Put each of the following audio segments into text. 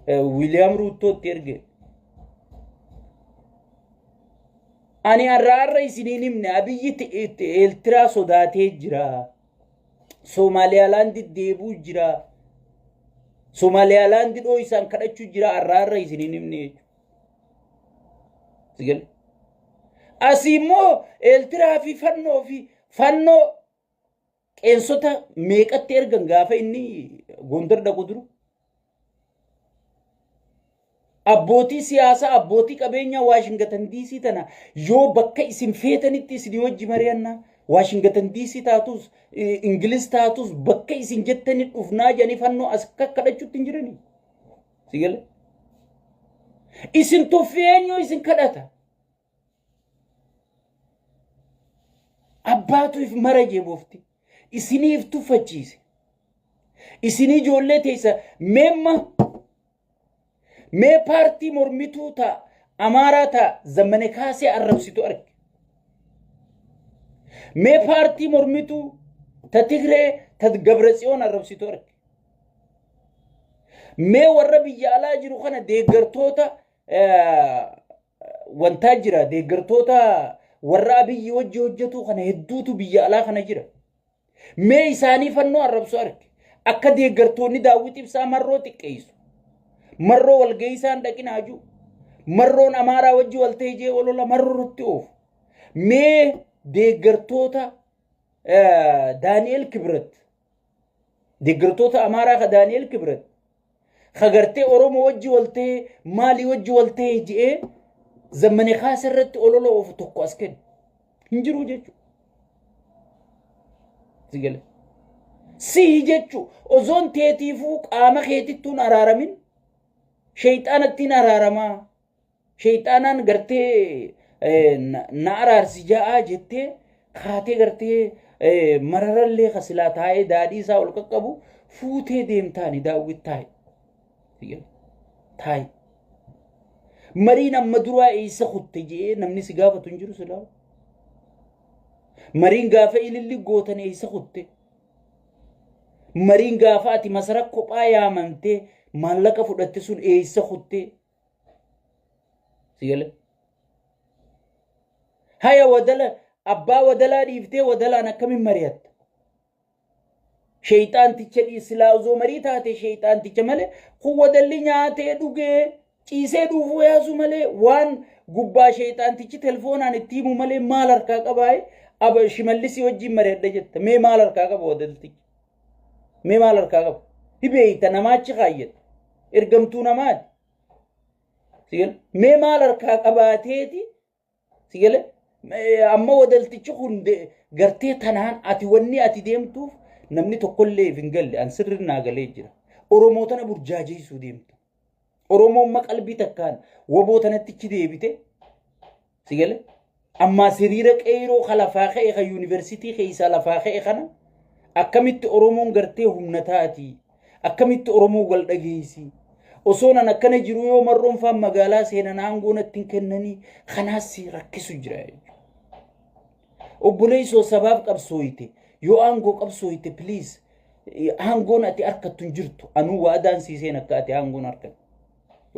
William Ruto terge ani arra isinin ne abiyyi eltira sodate jira Somaliland debu jira Somaliland do isan kadachu jira arra isinin ne sigel asimo eltira fi fanno qensota meeqatti ergan gaafa inni gondar da kuduru abbootii siyaasaa abbootii qabeenya Washington DC tana yoo bakka isin feetanitti isin wajji mari'anna Washington DC taatus Ingiliz taatus bakka isin jettani dhufnaa jani fannoo as kadhachuutti hin jirani sigale isin tuffeenyo isin kadhata abbaatuif mara jeebofti isiniif tuffachiise isini ijoollee teessa me parti mormitu ta amara ta zamane kaase arrabsitu arke me parti mormitu ta tigre ta gabratsiyon arrabsitu arke me warra biyya alaa jiru kana deeggartoota wanta jira deeggartoota warra abiyyi wajji hojjetu kana hedduutu biyya alaa kana jira me isaanii fannoo arrabsu arke akka deeggartoonni daawwit ibsaa marroo xiqqeessu marro walgeeysan dhaqinaaju marroon amaaraa wajji walteejee walola marrotti oof mee deeggartoota Daniel Kibret deeggartoota amaaraa ka Daniel Kibret khagartee oromo wajji waltee maali wajji waltee jee zamane khaasirratti olola oof tokko asken hinjiru jechu sigale si jechu ozon teetifu qaama keetittuun araaramin شيطان التين رارما شيطانان غرتي نارار سجاء جتة خاتي غرتي مرر اللي خسلات هاي دادي سا ولقبو فوتي ديم تاني داويت تاي تاي مرينا مدروا إيسا خطجي نمني سقافة تنجرو سلاو مرين قافة إلي قوتن إيسا خطي مرين قافة أتي مسرق قبا يا منتي مالك فدت سن ايسا خطي سيله هيا ودلا ابا ودلا ديفته ودلا انا كم مريت شيطان تچلي سلاوزو مريتاته شيطان تچمله هو دلنياته دوغه چيسه دوفو يازو مله وان غبا شيطان تچ تلفون ان تيمو مله مالركا قباي اب شملسي وجي مريت دجت مي مالركا قب ودلتي مي مالركا قب هبيت نماچ خايت ارغمتو نماد سيل مي مالركا قباتيتي سيل اما ودلتي خون غرتي تنان اتي وني اتي ديمتو نمني تقول فينجل ان سرنا غلي جرا اورومو تنا برجاجي سو ديمتو اورومو ما قلبي تكان وبو تنتي ديبيته سيل اما سريرك ايرو خلفاخه اي يونيفرسيتي خيسا لفاخه خنا اكمت اورومون غرتي همنتاتي اكمت اورومو ول دغيسي وصونا نكنا جرو يوم مرون فام مغالا سينا نانغونا تنكنني خناسي ركسو جراي وبليسو سبب قبسويتي يو انغو قبسويتي بليز انغونا تي اركتون جرتو انو وادان سيسينا كاتي انغون اركت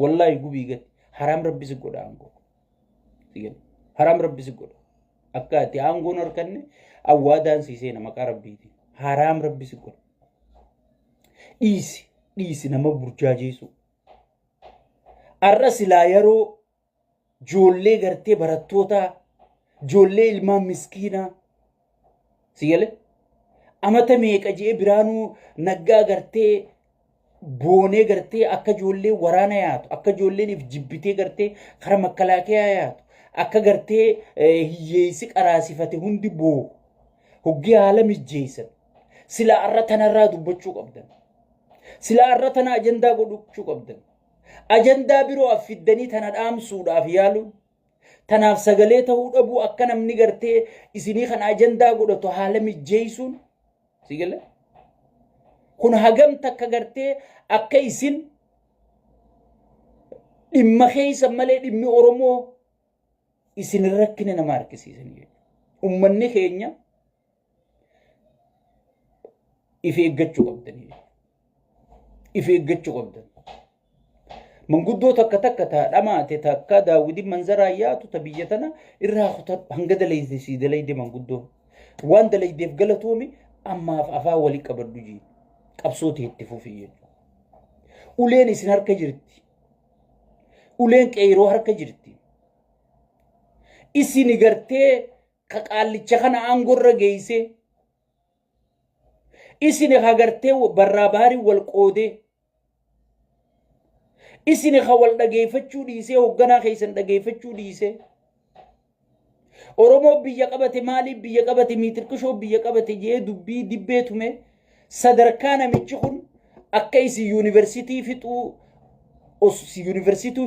والله يغبي غت حرام ربي سغودا انغو سيген حرام ربي سغودا اكاتي انغون اركن اوادان سيسينا مقربيتي حرام ربي سغودا ديسي نما برجاجيسو arra sila yaro jolle garte barattota jolle ilma miskina siyale amata meeqa jee biraanu naggaa garte boone garte akka jolle warana yaatu akka jolle if jibbite garte khara makkalaakee yaatu akka garte hiyyeesi qaraasifate hundi boo hoggi haala mijjeesan sila arra tanarraa dubbachuu qabdan sila arra tana ajandaa godhachuu qabdan أجندة برو أفيدني تنادام سودا فيالو تناف سجلة تهود أبو أكنم نيجرتي إسني خن أجندة قدو تحالم الجيسون سيجله خن هجم تكجرتي أكيسين إما خيس ملء إما أورمو إسن ركني نمارك سيسني أمني خينيا إفي جتشو قبضني إفي جتشو قبضن manguddoo takka takka taadhamaate takka daawwitiin manzaraa yaatu ta biyya tana irraa kuta hanga dalayde si dalayde manguddoo waan dalaydeef galatoomi ammaaf afaan walii qabadhu jii qabsooti itti fufii uleen isin harka jirti uleen qeyroo harka jirti isin gartee ka qaallicha kana aangorra geeyse isin hagartee barraabaari wal qoodee isin wal dhageeffachuu dhiisee hogganaa keessan dhageeffachuu dhiisee Oromoo biyya qabate maaliif biyya qabate miitirqishoo biyya qabate jee dubbii dibbee tume sadarkaa namichi kun akka isi yuunivarsiitii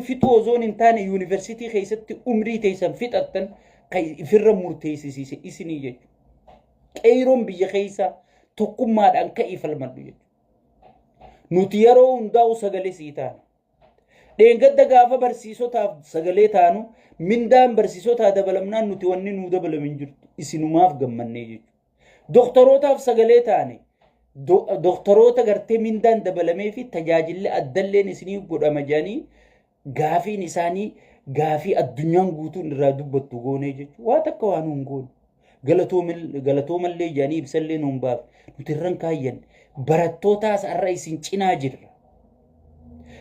fixuu ozoon hin taane yuunivarsiitii keessatti umrii teessan fixattan kan ifirra murteessisiise isinii jechuudha. Qeeroon biyya keessaa tokkummaadhaan ka'ii falmadhu jechuudha. Nuti yeroo hundaa'u sagalee sii taana. Dheengadda gaafa barsiisotaaf sagalee taanu mindaan barsiisotaa dabalamnaan nuti wanni nuu dabalamin jirtu isinumaaf gammannee jechuudha. Doktorotaaf sagalee taane doktoroota gartee mindaan dabalamee fi tajaajilli addalleen isinii godhama jedhanii gaafiin isaanii gaafii addunyaan guutuun irraa dubbattu goonee jechuudha. Waa takka waan hin goone. Galatoomallee jedhanii ibsallee nuun baaf. Nuti irraan kaayyan barattootaas har'a isin cinaa jirra.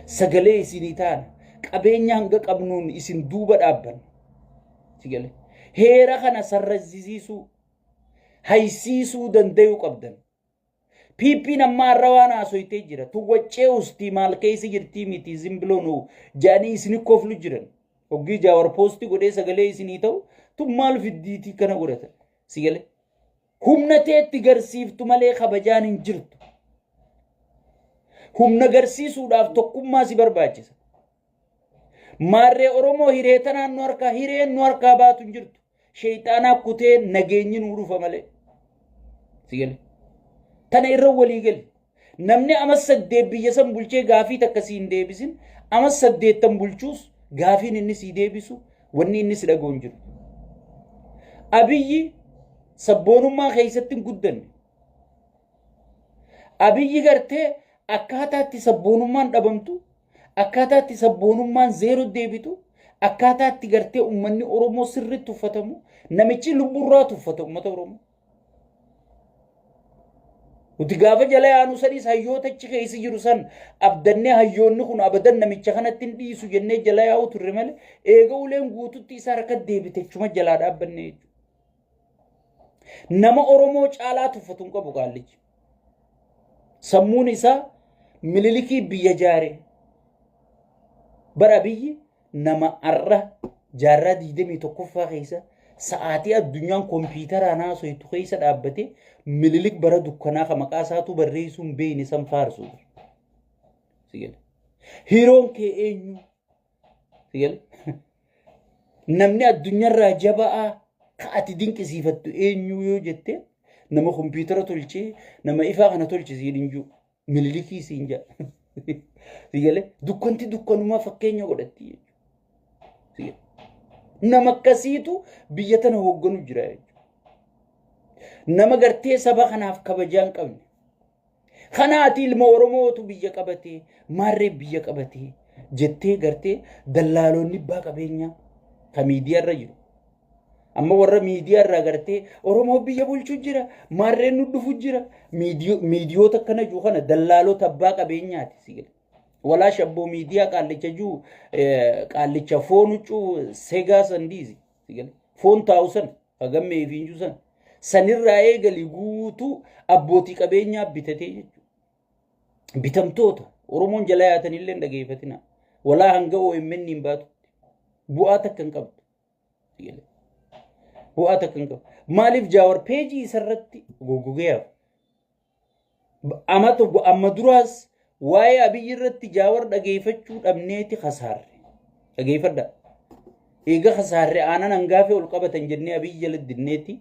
Sagalee isinii taana qabeenya hanga qabnuun isin duuba dhaabban. Sigale heera kana sarrasiisuu haysiisuu danda'uu qabdan. Piippiin amma har'a waan haasoytee jira. Tuwwaccee ustii maal keessa jirtii miti zimbiloonuu jedhanii isin koflu jiran. Oggii jaawar poostii godhee sagalee isinii ta'u tun maal fiddiitii kana godhata. Sigale humna teetti garsiiftu malee kabajaan hin jirtu. Humna garsiisuudhaaf tokkummaa si barbaachisa. Maarree Oromoo hiree tanaan nu harkaa hireen nu harkaa baatu hin jirtu. Sheexaanaa kutee nageenyi nu dhufa malee. Sigale tana irra walii gali. Namni amas 8 biyya san bulchee gaafii takka si hin deebisin amas 8 bulchuus gaafiin inni si deebisu wanni inni si dhagoo hin jiru. Abiyyi sabboonummaa keessatti hin guddanne. Abiyyi gartee akkaataatti sabboonummaan dhabamtu akkaataatti sabboonummaan zeero deebitu akkaataatti gartee ummanni Oromoo sirriitti uffatamu namichi lubburraa tuffata ummata Oromoo. Uti gaafa jala yaanu sadiis hayyoota achi keessa jiru san abdannee hayyoonni kun abadan namicha kanatti hin dhiisu jennee jala yaa'u turre malee eega uleen guututti isaa harka deebite chuma jalaa dhaabbanne jechuudha. Nama Oromoo caalaa tuffatu hin qabu qaallichi. Sammuun isaa mililikii biyya jaare. Bara biyyi nama arra jaarraa 21ffaa keessa sa'aatii addunyaan kompiitaraan haasoytu keessa dhaabbate mililik bara dukkanaa ka maqaa isaatu barreessuun beeyne san faarsu. Sigale. Hiroon kee eenyu? Sigale. Namni addunyaarraa jaba'aa ka ati dinqisiifattu eenyu yoo jette nama kompiitara tolchee nama ifaa kana tolchisiin hinjuu mililikii siin jaa. Sigale. Dukkanti dukkanumaa fakkeenya godhatti jechuudha. Sigale. Nama akkasiitu biyya tana hoogganu jira jechuudha. Nama gartee saba kanaaf kabajaa hin qabne. Kanaati ilma Oromootu biyya qabatee maarree biyya qabatee jettee gartee dallaalonni abbaa qabeenyaa ka miidiyaarra jiru. Amma warra miidiyaarraa gartee Oromoo biyya bulchuu jira maarreen nu dhufu jira miidiyoota akkana jiru kana dallaalota abbaa qabeenyaati sigale. Walaa shabboo miidiyaa qaallicha jiru qaallicha foon huccuu segaa sandiisi sigale. Foon taa'u sana hagammee fi injuu sana sanirraa eegali guutuu abbootii qabeenyaa bitatee jechuudha. Bitamtoota Oromoon jala yaatanillee hin dhageeffatina. Walaa hanga OMN hin baatutti bu'aa takka hin qabdu. Bu'aa takka hin qabdu. Maaliif jaawar peejii isarratti goggogeef? Amma duraas waa'ee Abiyyi irratti jaawar dhageeffachuu dhabneeti khasaarre. Dhageeffadha. Eega khasaarre aanan hangaafee ol qabatan jennee Abiyyi jala dinneeti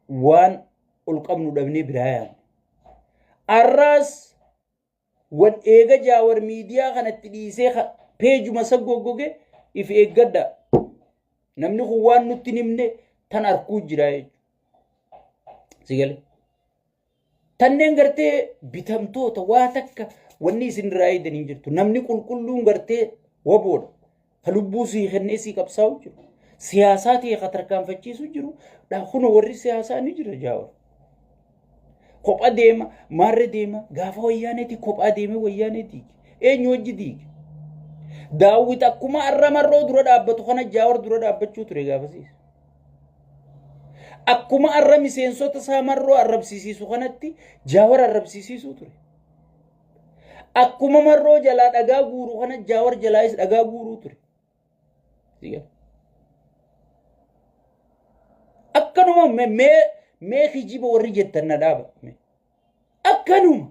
waan ol qabnu dhabnee biraa yaadne. Arraas wan eega jaawar miidiyaa kanatti dhiisee peejuma isa goggoge if eeggadha. Namni kun waan nutti himne tan arkuu jira jechuudha. Sigale. Tanneen gartee bitamtoota waa takka wanni isin raayidin hin jirtu namni qulqulluun gartee waboodha kalubbuu sii kennee sii qabsaa'u jiru siyaasaa ta'e katarkaanfachiisu jiru kun warri siyaasaa ni jira jaawar kophaa deema maarre deema gaafa wayyaaneeti kophaa deeme wayyaaneeti eenyu hojii diige daawwit akkuma arramarroo dura dhaabbatu kana jaawar dura dhaabbachuu ture gaafasiis akkuma arra miseensota saamarroo arrabsiisiisu kanatti jaawar arrabsiisiisu ture akkuma marroo jalaa dhagaa guuru kana jaawar jalaayis dhagaa guuruu ture akkanuma mee hijiba warri jettan na dhaaba akkanuma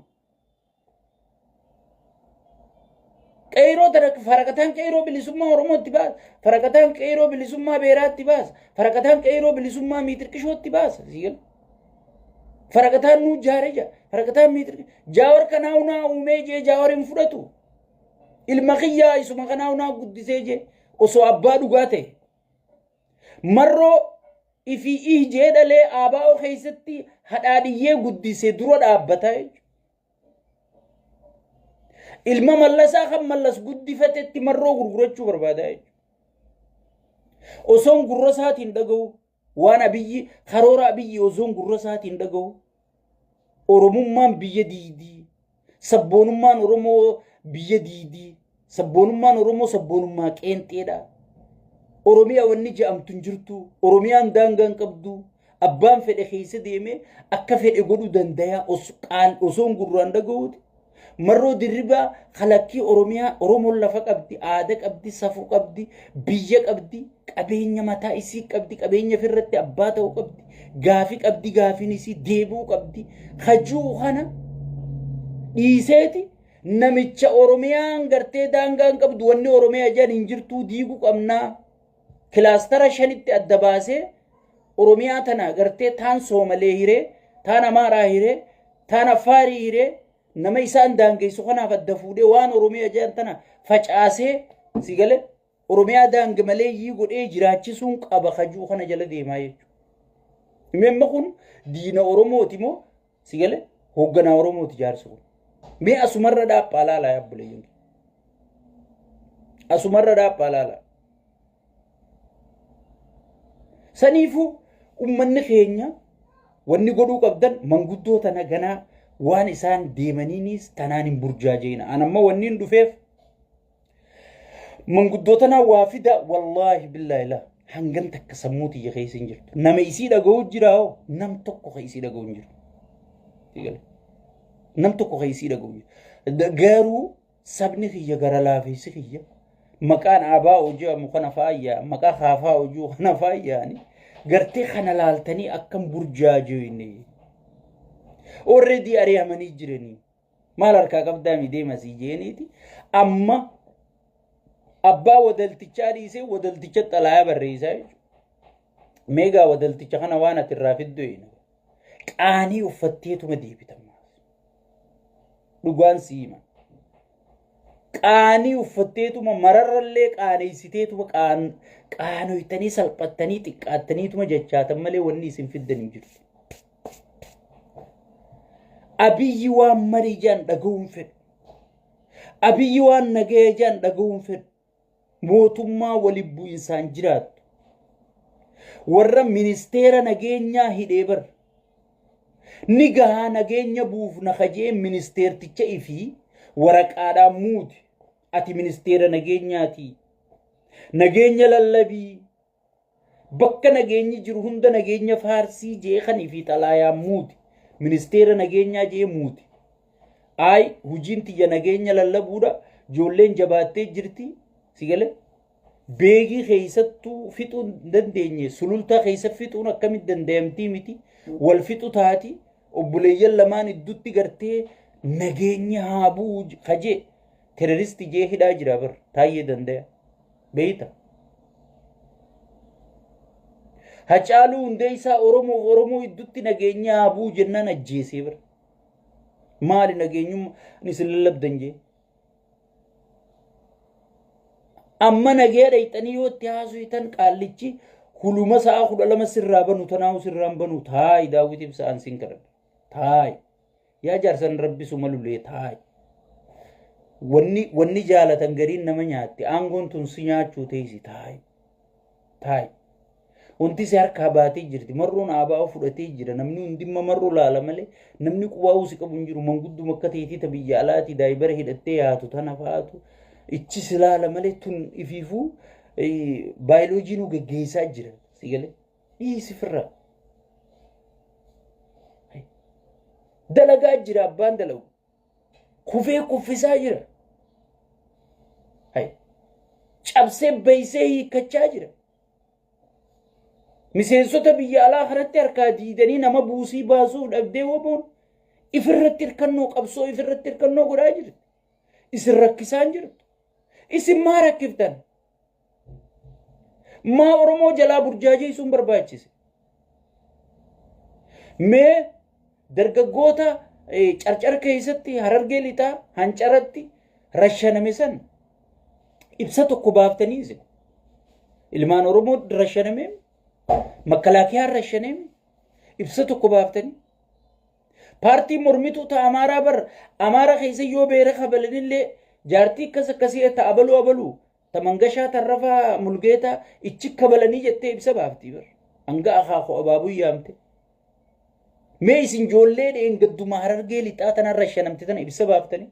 qeyroo farakataan qeyroo bilisummaa oromootti baasa farakataan qeyroo bilisummaa beeraatti baasa farakataan qeyroo bilisummaa miitirqishootti baasa farakataan nuu jaareja farakataan jaawar kanaa unaa uumee jee jaawar hin fudhatu ilma kiyyaa isuma kanaa unaa guddisee jee osoo abbaa dhugaa ta'e marroo ifi ijee dhalee aabaa keessatti hadhaadhiyyee guddisee dura dhaabbataa jechuudha ilma mallasaa kan mallas guddifatetti marroo gurgurachuu barbaadaa jechuudha osoon gurra isaatiin dhaga'u waan abiyyi karoora abiyyi osoon gurra isaatiin dhaga'u oromummaan biyya diidii sabboonummaan oromoo biyya diidii sabboonummaan oromoo sabboonummaa qeenxeedha oromiyaa wanni je'amtu hin jirtu oromiyaan daangaan qabdu abbaan fedhe keessa deeme akka fedhe godhuu danda'a osoon gurraan dhaga'uuti marroo dirribaa kalakkii oromiyaa oromoon lafa qabdi aadaa qabdi safuu qabdi biyya qabdi qabeenya mataa isii qabdi qabeenya firratti abbaa ta'uu qabdi gaafii qabdi gaafiin isii deebuu qabdi hajuu kana dhiiseeti namicha oromiyaan gartee daangaan qabdu wanni oromiyaa jedhan hin jirtuu diiguu qabnaa kilaastara shanitti adda baasee oromiyaa tana gartee taan soomalee hiree taan amaaraa hiree taan affaarii hiree nama isaan daangeysu kanaaf adda fuudhee waan oromiyaa jedhan tana facaasee sigale oromiyaa daange malee yii godhee jiraachisuun qaba hajuu kana jala deemaa jechuudha. Himemma kun diina oromooti moo sigale hoogganaa oromooti jaarsi kun. Mee asumarra dhaaphaa laalaa yaabbuleeyyan. Asumarra dhaaphaa laalaa. Saniifu ummanni keenya wanni godhuu qabdan manguddoota naganaa waan isaan deemaniinis tanaan hin burjaajeena anamma wanni hin dhufeef manguddoota naa waa fida wallaahi billaahi la hangan takka sammuu tiyya keessa hin jirtu nama isii dhaga'uu jira hoo nam tokko ka isii dhaga'uu hin jiru nam tokko ka isii dhaga'uu hin jiru garuu sabni kiyya gara laafeessi kiyya maqaan aabaa hojii amu kana faayyaa maqaa haafaa hojii kana faayyaani gartee kana laaltanii akkam burjaajeene already ari'amanii jiranii maal harkaa qabdaa mi deemasii jeeniiti amma abbaa wadaltichaa dhiisee wadalticha xalayaa barreessaa jechuudha meegaa wadalticha kana waan ati irraa fiddu qaanii uffatteetuma deebitamaa dhugaan siima qaanii uffatteetuma mararrallee qaaneessiteetuma qaanoytanii salphattanii xiqqaattaniituma jechaatan malee wanni isin fiddan hin jirtu. Abiyyi waan marii jaan dhaga'uun fedhu. Abiyyi waan nagaya jaan dhaga'uun fedhu. Mootummaa waliin bu'insaan jiraattu. Warra ministeera nageenyaa hidhee bar. Ni gahaa nageenya buuf na kajeen ministeerticha ifii waraqaadhaan muuti. Ati ministeera nageenyaati. Nageenya lallabii. Bakka nageenyi jiru hunda nageenya faarsii jeeqanii fi xalaayaan muuti. Ministeera nageenyaa jee muuti. Ay hujiin tiyya nageenya lallabuudha. Ijoolleen jabaattee jirti. Sigale beegii keessattuu fixuu hin dandeenye sulultaa keessa fixuun akkamitti danda'amtii miti. Wal fixu taati obboleeyyan lamaan idduutti gartee nageenya haa bu'u kajee terroristi jee hidhaa jira bar taayyee danda'a. Beeyta. Hacaaluu hundee isaa Oromoo idduutti nageenya haa bu'u jennaan ajjeesee bar. Maali nageenyummaa isin lallabdan jee. Amma nagee dhayxanii yoo itti haasuytan qaallichi huluma sa'a 12 sirraa banu tanaahu sirraan banu taay daawwitiif sa'aan sin kadhadha taay yaa jaarsan rabbisu malulee taay wanni jaalatan gariin nama nyaatti aangoon tun si nyaachuu teessi taa'e. Wanti si harkaa baatee jirti marroon aabaa fudhatee jira namni hundimma marroo laala malee namni qubaa'uu si qabu hin jiru mangudduma akka teetii ta biyya alaati daa'ibara hidhattee yaatu tana fa'aatu ichi si laala malee tun ifiifuu baayoloojii nu geggeessaa jira si galee dhiisi firraa. Dalagaa jira abbaan dalagu kufee kuffisaa jira cabsee beeysee hiikkachaa jira. Miseensota biyya alaa kanatti harkaa diidanii nama buusii baasuuf dhabdee waboon ifirratti hirkannoo qabsoo ifirratti hirkannoo godhaa jirti. Isin rakkisaan jirtu. Isin maa rakkiftan? Maa Oromoo jalaa burjaajee sun barbaachise? Mee dargaggoota carcar keessatti Harargee lixaa hancaratti rashaname san ibsa tokko baaftanii isin. Ilmaan Oromoo rashaname makalaakiyaa rashaname ibsa tokko baaftanii. Paartii mormituu ta Amaaraa bar Amaaraa keessa yoo beera kabalanillee jaartii akkas akkasii ta abaluu ta mangashaa tarrafaa mulgeetaa ichi kabalanii jettee ibsa baaftii bar. Hanga akaakoo abaabuu yaamte. Mee isin ijoollee dheengadduma Harargee lixaa tana rashanamte tana ibsa baaftanii.